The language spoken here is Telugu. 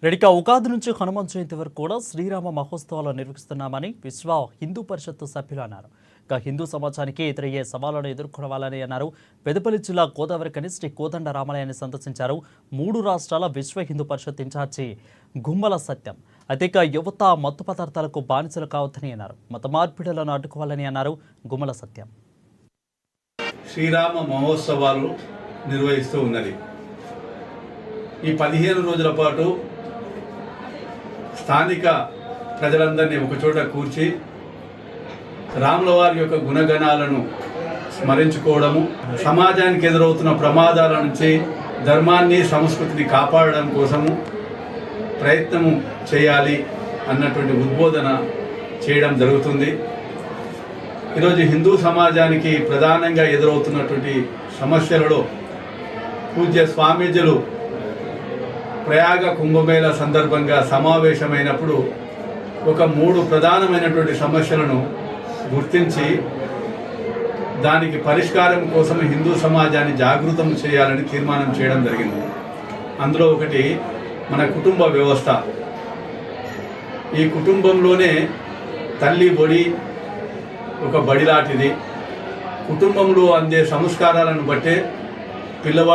రెడిక ఉగాది నుంచి హనుమాన్ జయంతి వరకు కూడా శ్రీరామ మహోత్సవాలు నిర్వహిస్తున్నామని విశ్వ హిందూ పరిషత్తు సభ్యులు అన్నారు. ఇక హిందూ సమాజానికి ఎదురయ్యే సవాళ్లను ఎదుర్కోవాలని అన్నారు. పెద్దపల్లి జిల్లా గోదావరికని శ్రీ కోదండ రామాలయాన్ని సందర్శించారు. 3 రాష్ట్రాల విశ్వ హిందూ పరిషత్ ఇన్ఛార్జి గుమ్మల సత్యం. అధిక యువత మత్తు పదార్థాలకు బానిసలు కావద్దని అన్నారు. మత మార్పిడులను అడ్డుకోవాలని అన్నారు గుమ్మల సత్యం. శ్రీరామ మహోత్సవాలు నిర్వహిస్తూ ఉన్నది. ఈ 15 రోజుల పాటు స్థానిక ప్రజలందరినీ ఒకచోట కూర్చి రాముల వారి యొక్క గుణగణాలను స్మరించుకోవడము, సమాజానికి ఎదురవుతున్న ప్రమాదాల నుంచి ధర్మాన్ని సంస్కృతిని కాపాడడం కోసము ప్రయత్నము చేయాలి అన్నటువంటి ఉద్బోధన చేయడం జరుగుతుంది. ఈరోజు హిందూ సమాజానికి ప్రధానంగా ఎదురవుతున్నటువంటి సమస్యలలో పూజ్య స్వామీజీలు ప్రయాగ కుంభమేళ సందర్భంగా సమావేశమైనప్పుడు ఒక 3 ప్రధానమైనటువంటి సమస్యలను గుర్తించి దానికి పరిష్కారం కోసం హిందూ సమాజాన్ని జాగృతం చేయాలని తీర్మానం చేయడం జరిగింది. అందులో ఒకటి మన కుటుంబ వ్యవస్థ. ఈ కుటుంబంలోనే తల్లి బడి ఒక బడి లాంటిది. కుటుంబంలో అందే సంస్కారాలను బట్టే పిల్లవాడు